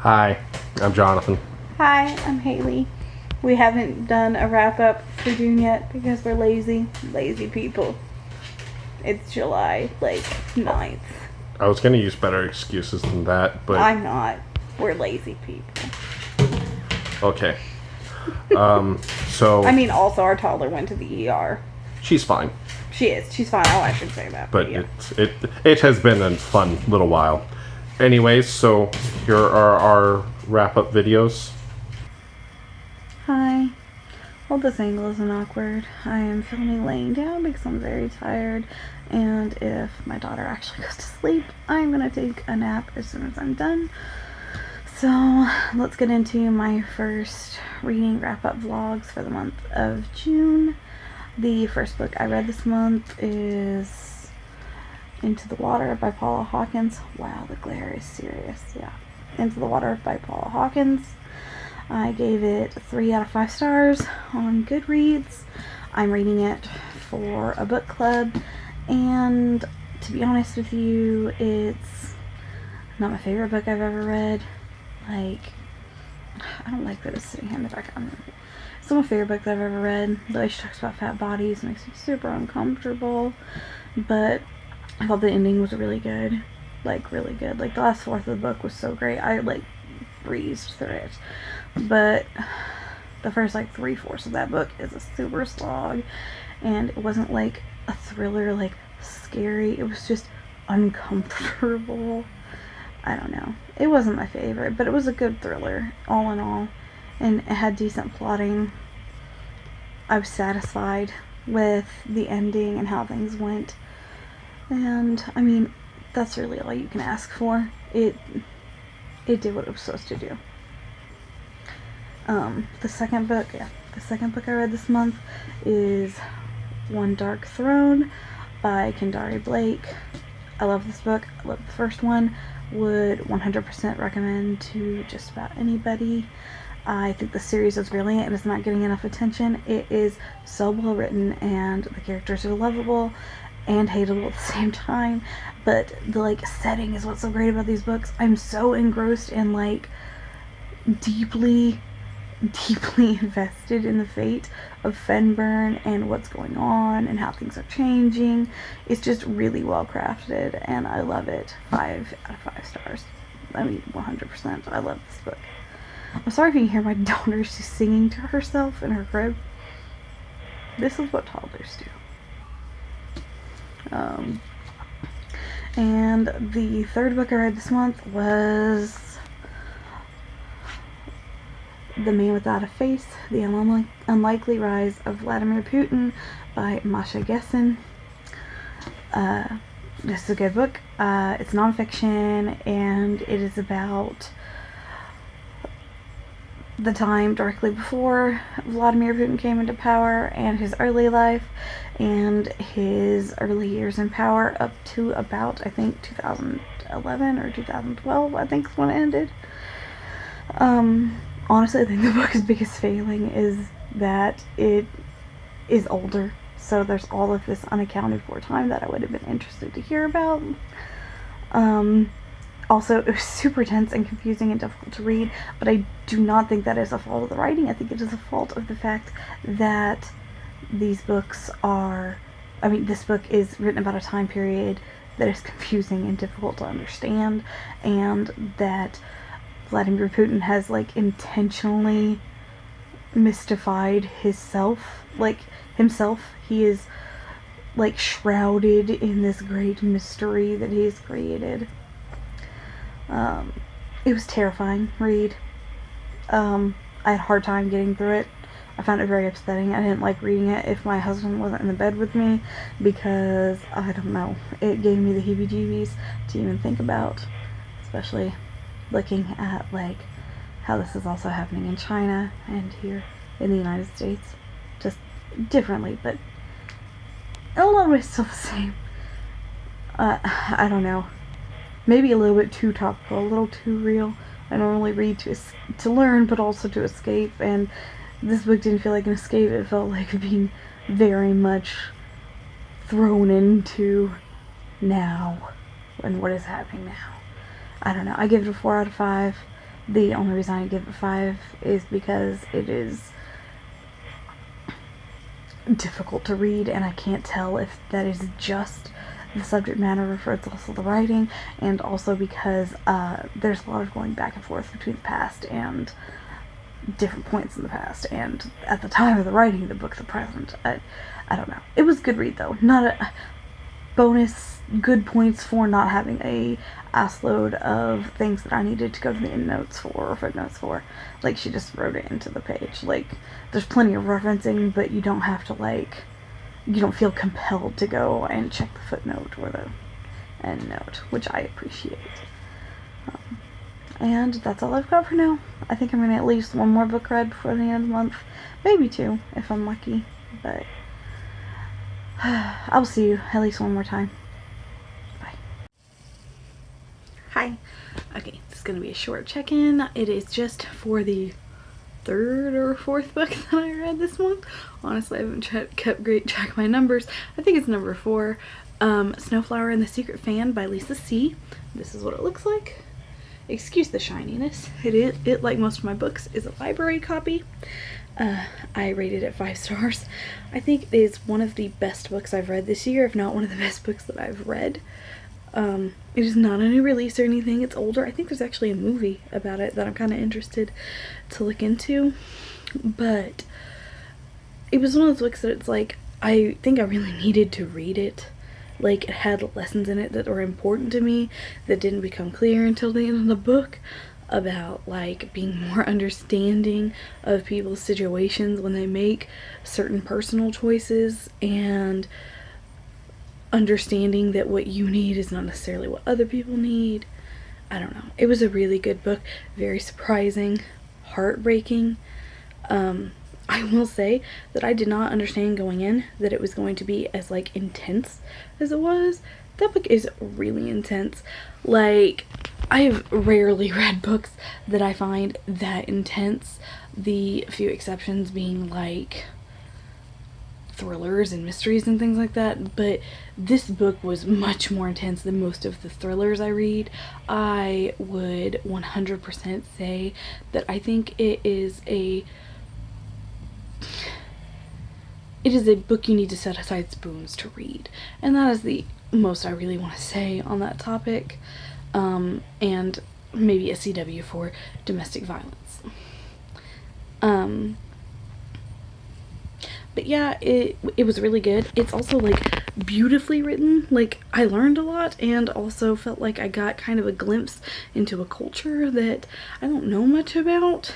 Hi, I'm Jonathan. Hi, I'm Haley. We haven't done a wrap up for June yet because we're lazy people. It's July, 9th. I was going to use better excuses than that, but... I'm not. We're lazy people. Okay. So... I mean, also, our toddler went to the ER. She's fine. She is. She's fine. Oh, I should say that. But yeah. it has been a fun little while. Anyways, so here are our wrap-up videos. Hi. Well, this angle isn't awkward. I am filming laying down because I'm very tired, and if my daughter actually goes to sleep, I'm gonna take a nap as soon as I'm done. So let's get into my first reading wrap-up vlogs for the month of June. The first book I read this month is Into the Water by Paula Hawkins. Wow, the glare is serious. Yeah. Into the Water by Paula Hawkins. I gave it 3 out of 5 stars on Goodreads. I'm reading it for a book club, and to be honest with you, it's not my favorite book I've ever read. I don't like that it's sitting here in the background. It's not my favorite book that I've ever read. The way she talks about fat bodies makes me super uncomfortable, but I thought the ending was really good. Really good. The last fourth of the book was so great. I breezed through it. But the first 3/4 of that book is a super slog, and it wasn't a thriller, scary. It was just uncomfortable. I don't know. It wasn't my favorite, but it was a good thriller, all in all, and it had decent plotting. I was satisfied with the ending and how things went, and I mean, that's really all you can ask for. It did what it was supposed to do. The second book I read this month is One Dark Throne by Kendari Blake. I love this book. I love the first one. Would 100% recommend to just about anybody. I think the series is brilliant and it's not getting enough attention. It is so well written, and the characters are lovable and hateable at the same time, but the setting is what's so great about these books. I'm so engrossed and deeply invested in the fate of Fenburn and what's going on and how things are changing. It's just really well crafted, and I love it. 5 out of 5 stars. I mean, 100%. I love this book. I'm sorry if you can hear my daughter. She's singing to herself in her crib. This is what toddlers do. And the third book I read this month was The Man Without a Face, The Unlikely Rise of Vladimir Putin by Masha Gessen. This is a good book. It's nonfiction, and it is about the time directly before Vladimir Putin came into power, and his early life, and his early years in power up to about, I think, 2011 or 2012, I think is when it ended. Honestly, I think the book's biggest failing is that it is older, so there's all of this unaccounted for time that I would have been interested to hear about. Also, it was super tense and confusing and difficult to read, but I do not think that is a fault of the writing. I think it is a fault of the fact that these books are... I mean, this book is written about a time period that is confusing and difficult to understand, and that Vladimir Putin has, intentionally mystified himself. He is, shrouded in this great mystery that he has created. It was terrifying read. I had a hard time getting through it. I found it very upsetting. I didn't like reading it if my husband wasn't in the bed with me, because, I don't know, it gave me the heebie-jeebies to even think about, especially looking at, how this is also happening in China and here in the United States. Just differently, but in a lot of ways still the same. I don't know. Maybe a little bit too topical, a little too real. I normally read to learn, but also to escape, and this book didn't feel like an escape. It felt like being very much thrown into now and what is happening now. I don't know. I give it a 4 out of 5. The only reason I give it 5 is because it is difficult to read, and I can't tell if that is just the subject matter or if it's also the writing, and also because there's a lot of going back and forth between the past and different points in the past, and at the time of the writing of the book, the present. I don't know. It was a good read, though. Not a bonus good points for not having a ass load of things that I needed to go to the endnotes for or footnotes for. Like, she just wrote it into the page. Like, there's plenty of referencing, but you don't have to, like, you don't feel compelled to go and check the footnote or the endnote, which I appreciate. And that's all I've got for now. I think I'm going to at least one more book read before the end of the month. Maybe 2, if I'm lucky. But I'll see you at least one more time. Bye. Hi. Okay, this is going to be a short check-in. It is just for the 3rd or 4th book that I read this month. Honestly, I haven't kept great track of my numbers. I think it's number 4. Snowflower and the Secret Fan by Lisa C. This is what it looks like. Excuse the shininess. It, like most of my books, is a library copy. I rated it 5 stars. I think it is one of the best books I've read this year, if not one of the best books that I've read. It is not a new release or anything. It's older. I think there's actually a movie about it that I'm kind of interested to look into. But it was one of those books that it's like, I think I really needed to read it. Like, it had lessons in it that were important to me that didn't become clear until the end of the book, about, like, being more understanding of people's situations when they make certain personal choices, and understanding that what you need is not necessarily what other people need. I don't know. It was a really good book. Very surprising. Heartbreaking. I will say that I did not understand going in that it was going to be as, like, intense as it was. That book is really intense. Like, I've rarely read books that I find that intense. The few exceptions being, like, thrillers and mysteries and things like that. But this book was much more intense than most of the thrillers I read. I would 100% say that I think it is a book you need to set aside spoons to read. And that is the most I really want to say on that topic. And maybe a CW for domestic violence. But yeah, it was really good. It's also, like, beautifully written. Like, I learned a lot and also felt like I got kind of a glimpse into a culture that I don't know much about.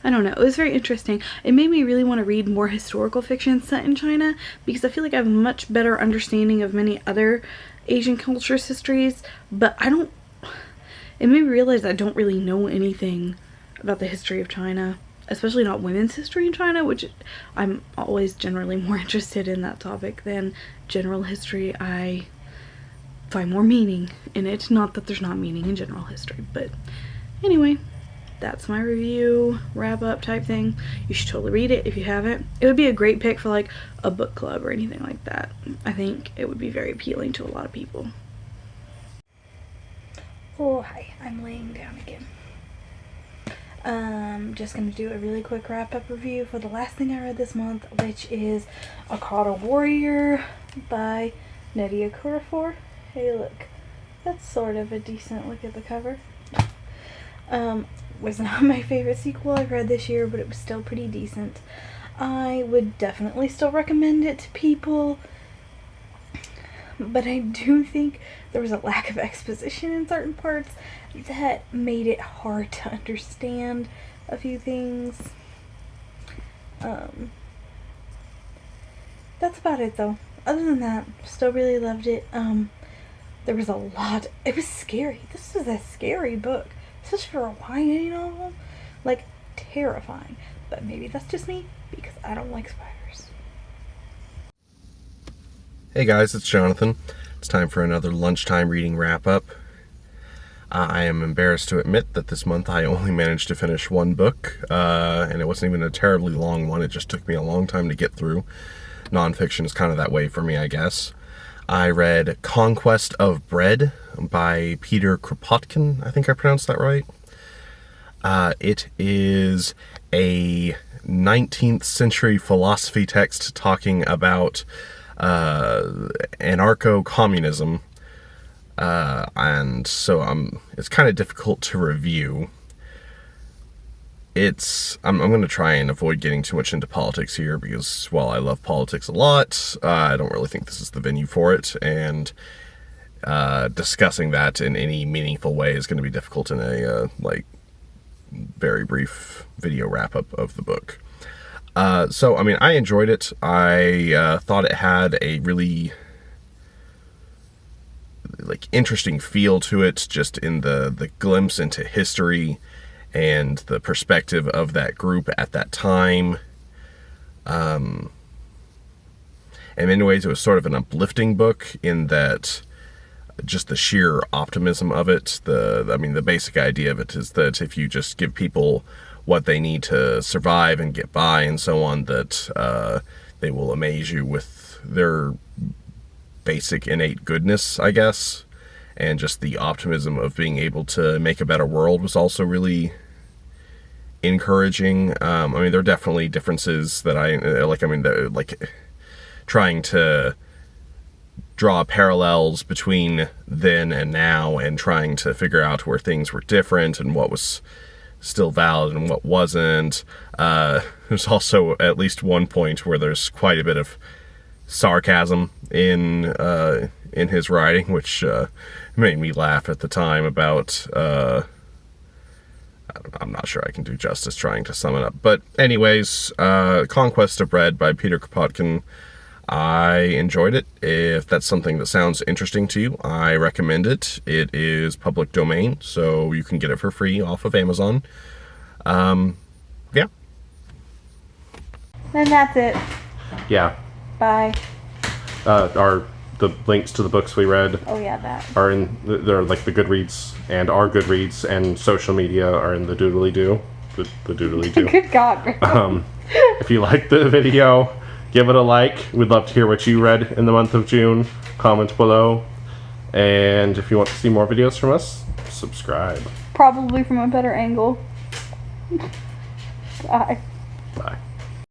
I don't know. It was very interesting. It made me really want to read more historical fiction set in China, because I feel like I have a much better understanding of many other Asian cultures' histories, but it made me realize I don't really know anything about the history of China, especially not women's history in China, which I'm always generally more interested in that topic than general history. I find more meaning in it. Not that there's not meaning in general history, but anyway. That's my review, wrap-up type thing. You should totally read it if you haven't. It would be a great pick for, like, a book club or anything like that. I think it would be very appealing to a lot of people. Oh, hi. I'm laying down again. Just gonna do a really quick wrap-up review for the last thing I read this month, which is Okada Warrior by Nydia Okorafor. Hey, look. That's sort of a decent look at the cover. Was not my favorite sequel I've read this year, but it was still pretty decent. I would definitely still recommend it to people, but I do think there was a lack of exposition in certain parts that made it hard to understand a few things. That's about it, though. Other than that, still really loved it. There was a lot. It was scary. This was a scary book. Especially for a YA novel. Like, terrifying. But maybe that's just me, because I don't like spiders. Hey guys, it's Jonathan. It's time for another lunchtime reading wrap-up. I am embarrassed to admit that this month I only managed to finish one book, and it wasn't even a terribly long one. It just took me a long time to get through. Nonfiction is kind of that way for me, I guess. I read Conquest of Bread by Peter Kropotkin. I think I pronounced that right. It is a 19th century philosophy text talking about anarcho-communism, and so it's kind of difficult to review. I'm going to try and avoid getting too much into politics here, because while I love politics a lot, I don't really think this is the venue for it, and discussing that in any meaningful way is going to be difficult in a very brief video wrap-up of the book. So, I mean, I enjoyed it. I thought it had a really interesting feel to it, just in the glimpse into history and the perspective of that group at that time. And in many ways, it was sort of an uplifting book, in that just the sheer optimism of it. The basic idea of it is that if you just give people what they need to survive and get by and so on, that they will amaze you with their basic innate goodness, I guess. And just the optimism of being able to make a better world was also really encouraging. I mean, there are definitely differences that trying to draw parallels between then and now, and trying to figure out where things were different and what was still valid and what wasn't. There's also at least one point where there's quite a bit of sarcasm in his writing, which made me laugh at the time about I'm not sure I can do justice trying to sum it up. But anyways, Conquest of Bread by Peter Kropotkin. I enjoyed it. If that's something that sounds interesting to you, I recommend it. It is public domain, so you can get it for free off of Amazon. Yeah. And that's it. Yeah. Bye. The links to the books we read Oh yeah, that. are they're like the Goodreads, and our Goodreads and social media are in the doodly-doo. The doodly-doo. Good God. Rick. If you like the video, give it a like. We'd love to hear what you read in the month of June. Comment below. And if you want to see more videos from us, subscribe. Probably from a better angle. Bye. Bye.